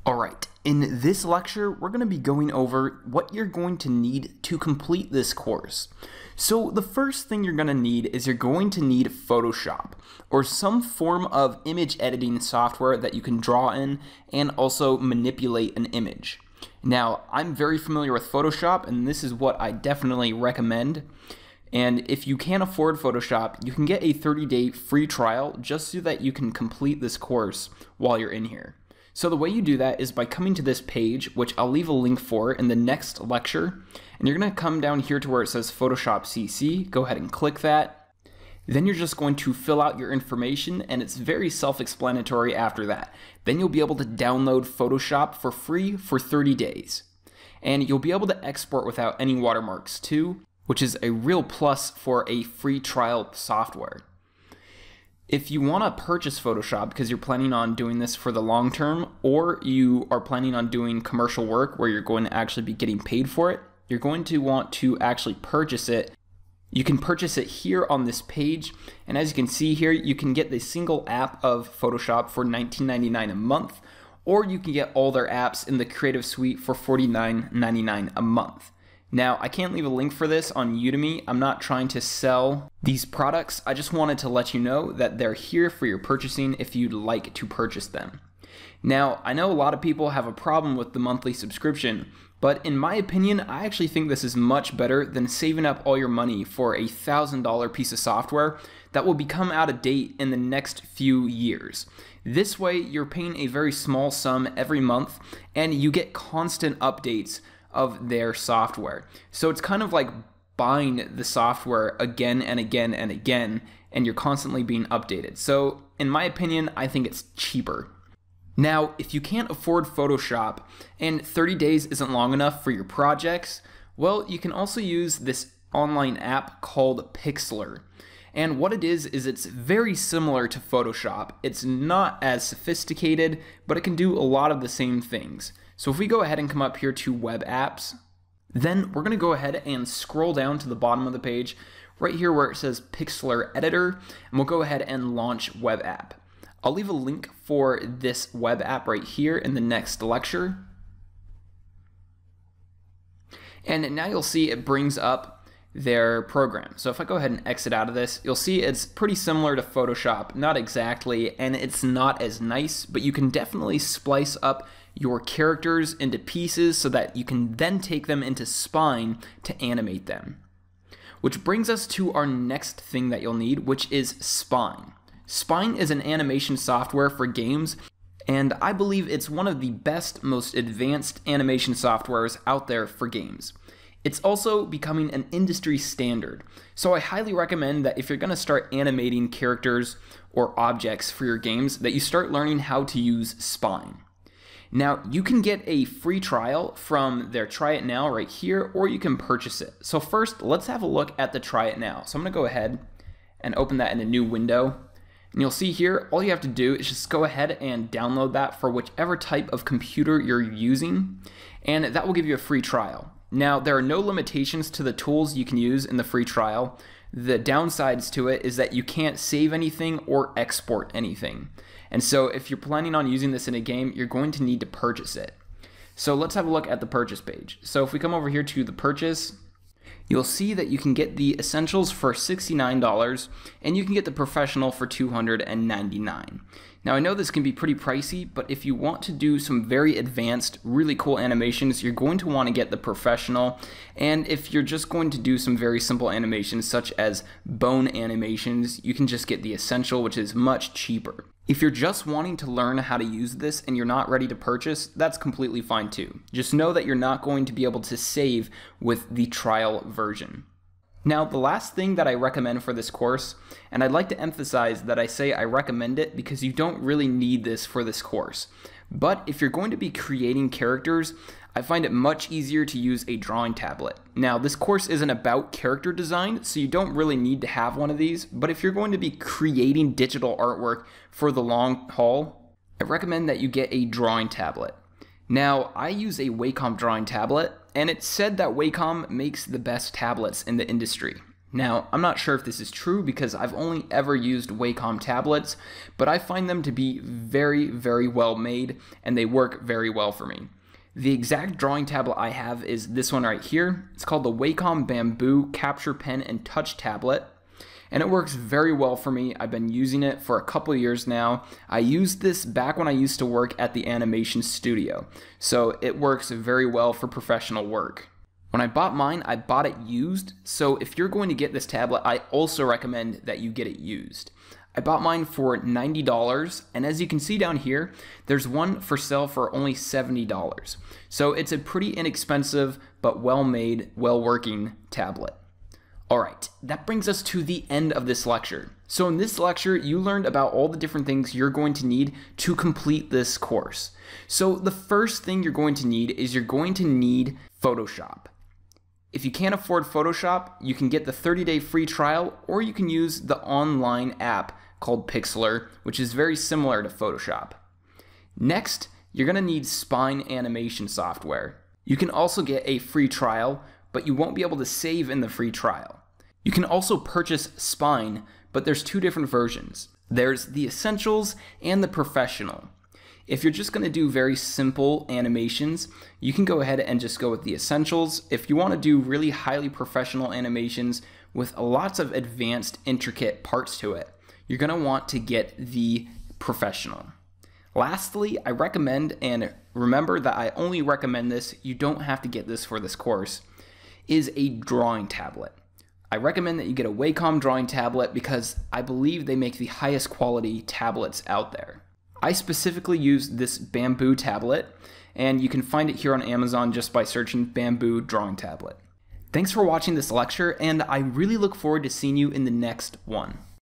Alright, in this lecture, we're going to be going over what you're going to need to complete this course. So the first thing you're going to need is you're going to need Photoshop, or some form of image editing software that you can draw in and also manipulate an image. Now, I'm very familiar with Photoshop, and this is what I definitely recommend. And if you can't afford Photoshop, you can get a 30-day free trial just so that you can complete this course while you're in here. So the way you do that is by coming to this page, which I'll leave a link for in the next lecture, and you're going to come down here to where it says Photoshop CC, go ahead and click that. Then you're just going to fill out your information, and it's very self-explanatory after that. Then you'll be able to download Photoshop for free for 30 days. And you'll be able to export without any watermarks too, which is a real plus for a free trial software. If you want to purchase Photoshop because you're planning on doing this for the long term, or you are planning on doing commercial work where you're going to actually be getting paid for it, you're going to want to actually purchase it. You can purchase it here on this page, and as you can see here, you can get the single app of Photoshop for $19.99 a month, or you can get all their apps in the Creative Suite for $49.99 a month. Now, I can't leave a link for this on Udemy. I'm not trying to sell these products. I just wanted to let you know that they're here for your purchasing if you'd like to purchase them. Now, I know a lot of people have a problem with the monthly subscription, but in my opinion, I actually think this is much better than saving up all your money for a $1,000 piece of software that will become out of date in the next few years. This way, you're paying a very small sum every month, and you get constant updates of their software. So it's kind of like buying the software again and again and again, and you're constantly being updated. So in my opinion, I think it's cheaper. Now, if you can't afford Photoshop and 30 days isn't long enough for your projects, well, you can also use this online app called Pixlr. And what it is it's very similar to Photoshop. It's not as sophisticated, but it can do a lot of the same things. So if we go ahead and come up here to Web Apps, then we're going to go ahead and scroll down to the bottom of the page, right here where it says Pixlr Editor, and we'll go ahead and launch Web App. I'll leave a link for this web app right here in the next lecture. And now you'll see it brings up their program. So if I go ahead and exit out of this, you'll see it's pretty similar to Photoshop, not exactly, and it's not as nice, but you can definitely splice up your characters into pieces so that you can then take them into Spine to animate them. Which brings us to our next thing that you'll need, which is Spine. Spine is an animation software for games, and I believe it's one of the best, most advanced animation softwares out there for games. It's also becoming an industry standard, so I highly recommend that if you're going to start animating characters or objects for your games, that you start learning how to use Spine. Now, you can get a free trial from their Try It Now right here, or you can purchase it. So first, let's have a look at the Try It Now. So I'm going to go ahead and open that in a new window. And you'll see here, all you have to do is just go ahead and download that for whichever type of computer you're using, and that will give you a free trial. Now, there are no limitations to the tools you can use in the free trial. The downsides to it is that you can't save anything or export anything. And so if you're planning on using this in a game, you're going to need to purchase it. So let's have a look at the purchase page. So if we come over here to the purchase, you'll see that you can get the Essentials for $69 and you can get the Professional for $299. Now I know this can be pretty pricey, but if you want to do some very advanced, really cool animations, you're going to want to get the Professional. And if you're just going to do some very simple animations such as bone animations, you can just get the Essential, which is much cheaper. If you're just wanting to learn how to use this and you're not ready to purchase, that's completely fine too. Just know that you're not going to be able to save with the trial version. Now, the last thing that I recommend for this course, and I'd like to emphasize that I say I recommend it because you don't really need this for this course. But if you're going to be creating characters, I find it much easier to use a drawing tablet. Now, this course isn't about character design, so you don't really need to have one of these, but if you're going to be creating digital artwork for the long haul, I recommend that you get a drawing tablet. Now, I use a Wacom drawing tablet, and it's said that Wacom makes the best tablets in the industry. Now, I'm not sure if this is true because I've only ever used Wacom tablets, but I find them to be very, very well made, and they work very well for me. The exact drawing tablet I have is this one right here. It's called the Wacom Bamboo Capture Pen and Touch Tablet, and it works very well for me. I've been using it for a couple years now. I used this back when I used to work at the animation studio, so it works very well for professional work. When I bought mine, I bought it used, so if you're going to get this tablet, I also recommend that you get it used. I bought mine for $90, and as you can see down here, there's one for sale for only $70. So it's a pretty inexpensive, but well-made, well-working tablet. Alright, that brings us to the end of this lecture. So in this lecture, you learned about all the different things you're going to need to complete this course. So the first thing you're going to need is you're going to need Photoshop. If you can't afford Photoshop, you can get the 30-day free trial, or you can use the online app called Pixlr, which is very similar to Photoshop. Next, you're going to need Spine animation software. You can also get a free trial, but you won't be able to save in the free trial. You can also purchase Spine, but there's two different versions. There's the Essentials and the Professional. If you're just going to do very simple animations, you can go ahead and just go with the Essentials. If you want to do really highly professional animations with lots of advanced, intricate parts to it, you're going to want to get the Professional. Lastly, I recommend, and remember that I only recommend this, you don't have to get this for this course, is a drawing tablet. I recommend that you get a Wacom drawing tablet because I believe they make the highest quality tablets out there. I specifically use this Bamboo tablet, and you can find it here on Amazon just by searching Bamboo Drawing Tablet. Thanks for watching this lecture, and I really look forward to seeing you in the next one.